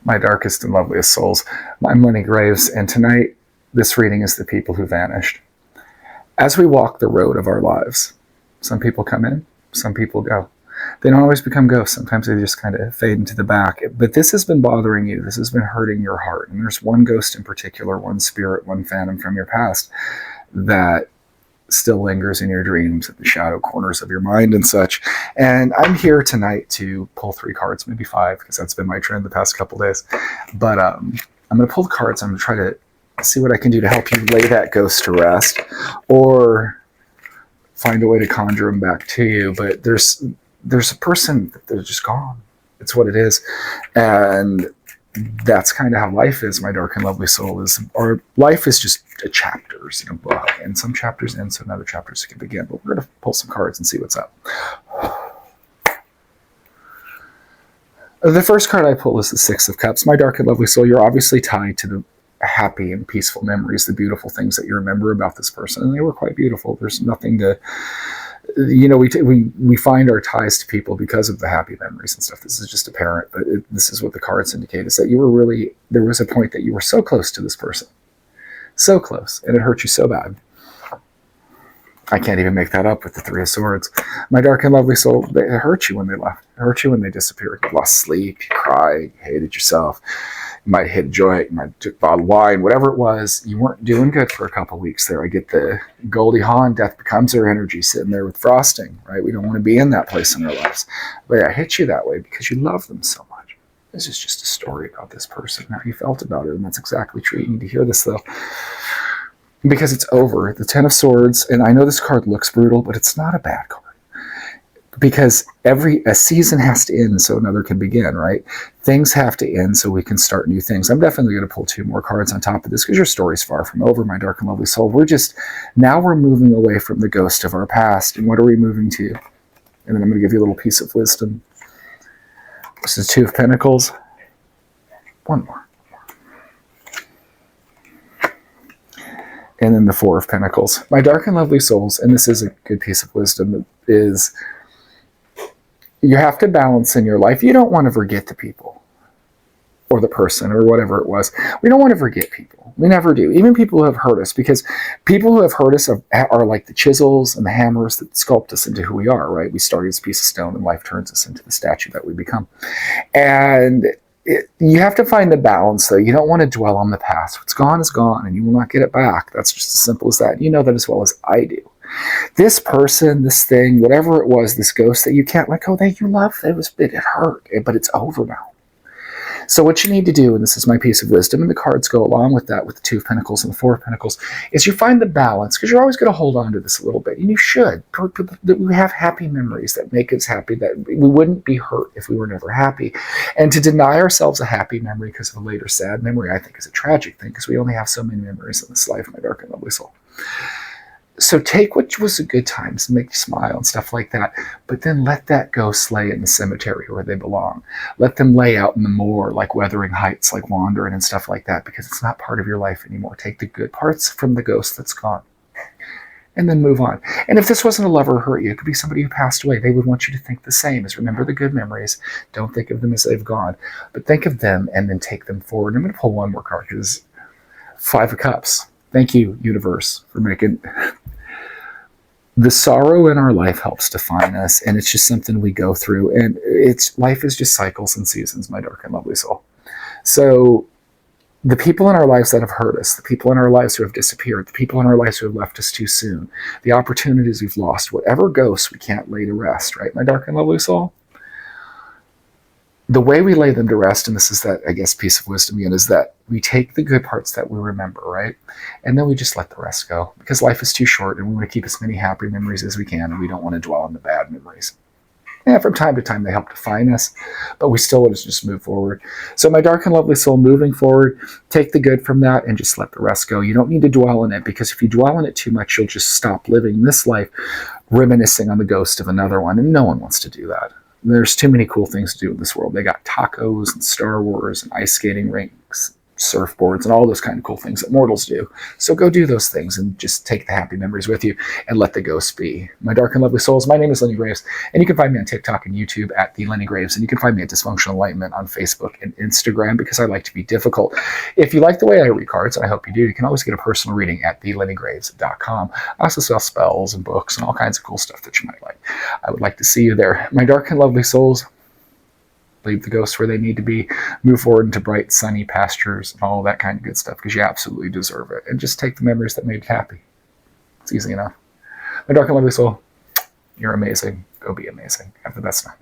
My darkest and loveliest souls. I'm Lenny Graves, and tonight this reading is the people who vanished. As we walk the road of our lives, some people come in, some people go. They don't always become ghosts. Sometimes they just kind of fade into the back. But this has been bothering you. This has been hurting your heart. And there's one ghost in particular, one spirit, one phantom from your past that still lingers in your dreams at the shadow corners of your mind and such. And I'm here tonight to pull 3 cards, maybe 5, because that's been my trend the past couple days. But I'm going to pull the cards. I'm going to try to see what I can do to help you lay that ghost to rest, or find a way to conjure them back to you. But there's a person that they're just gone. It's what it is. And that's kind of how life is, my dark and lovely soul. Is our life is just chapters in a book, and some chapters end so other chapters can begin. But we're going to pull some cards and see what's up. The first card I pull is the 6 of Cups. My dark and lovely soul, you're obviously tied to the happy and peaceful memories, the beautiful things that you remember about this person, and they were quite beautiful. There's nothing to, we find our ties to people because of the happy memories and stuff. This is just apparent, but this is what the cards indicate, is that you were really, there was a point that you were so close to this person, so close, and it hurt you so bad. I can't even make that up with the 3 of Swords. My dark and lovely soul, it hurt you when they left. It hurt you when they disappeared. You lost sleep, you cried, you hated yourself. You might hit a joint, you might took a bottle of wine, whatever it was. You weren't doing good for a couple of weeks there. I get the Goldie Hawn, death becomes her energy, sitting there with frosting, right? We don't want to be in that place in our lives. But I hit you that way because you love them so much. This is just a story about this person, how you felt about it, and that's exactly true. You need to hear this, though, because it's over. The 10 of Swords, and I know this card looks brutal, but it's not a bad card. Because a season has to end so another can begin, right? Things have to end so we can start new things. I'm definitely going to pull 2 more cards on top of this because your story's far from over, my dark and lovely soul. Now we're moving away from the ghost of our past. And what are we moving to? And then I'm going to give you a little piece of wisdom. This is 2 of Pentacles. One more. And then the 4 of Pentacles. My dark and lovely souls, and this is a good piece of wisdom, is you have to balance in your life. You don't want to forget the people or the person or whatever it was. We don't want to forget people. We never do. Even people who have hurt us, because people who have hurt us are like the chisels and the hammers that sculpt us into who we are, right? We started as a piece of stone and life turns us into the statue that we become. And you have to find the balance, though. You don't want to dwell on the past. What's gone is gone, and you will not get it back. That's just as simple as that. You know that as well as I do. This person, this thing, whatever it was, this ghost that you can't let go, that you loved, it hurt, but it's over now. So what you need to do, and this is my piece of wisdom, and the cards go along with that, with the 2 of Pentacles and the 4 of Pentacles, is you find the balance, because you're always going to hold on to this a little bit, and you should. We have happy memories that make us happy, that we wouldn't be hurt if we were never happy. And to deny ourselves a happy memory because of a later sad memory, I think is a tragic thing, because we only have so many memories in this life, my dark and lovely soul. So take what was a good times and make you smile and stuff like that, but then let that ghost lay in the cemetery where they belong. Let them lay out in the moor, like Wuthering Heights, like wandering and stuff like that, because it's not part of your life anymore. Take the good parts from the ghost that's gone, and then move on. And if this wasn't a lover who hurt you, it could be somebody who passed away. They would want you to think the same, as remember the good memories. Don't think of them as they've gone, but think of them and then take them forward. I'm going to pull one more card, because 5 of Cups. Thank you, universe, for making... The sorrow in our life helps define us, and it's just something we go through. And life is just cycles and seasons, my dark and lovely soul. So the people in our lives that have hurt us, the people in our lives who have disappeared, the people in our lives who have left us too soon, the opportunities we've lost, whatever ghosts we can't lay to rest, right, my dark and lovely soul? The way we lay them to rest, and this is that, I guess, piece of wisdom again, is that we take the good parts that we remember, right? And then we just let the rest go, because life is too short and we want to keep as many happy memories as we can, and we don't want to dwell on the bad memories. And from time to time, they help define us, but we still want to just move forward. So my dark and lovely soul, moving forward, take the good from that and just let the rest go. You don't need to dwell on it, because if you dwell on it too much, you'll just stop living this life reminiscing on the ghost of another one, and no one wants to do that. There's too many cool things to do in this world. They got tacos and Star Wars and ice skating rinks, surfboards and all those kind of cool things that mortals do. So go do those things and just take the happy memories with you and let the ghosts be. My dark and lovely souls, my name is Lenny Graves, and you can find me on TikTok and YouTube at The Lenny Graves, and you can find me at Dysfunctional Enlightenment on Facebook and Instagram because I like to be difficult. If you like the way I read cards, and I hope you do, you can always get a personal reading at thelennygraves.com. I also sell spells and books and all kinds of cool stuff that you might like. I would like to see you there. My dark and lovely souls, leave the ghosts where they need to be, move forward into bright, sunny pastures and all that kind of good stuff because you absolutely deserve it. And just take the memories that made you happy. It's easy enough. My dark and lovely soul, you're amazing. Go be amazing. Have the best night.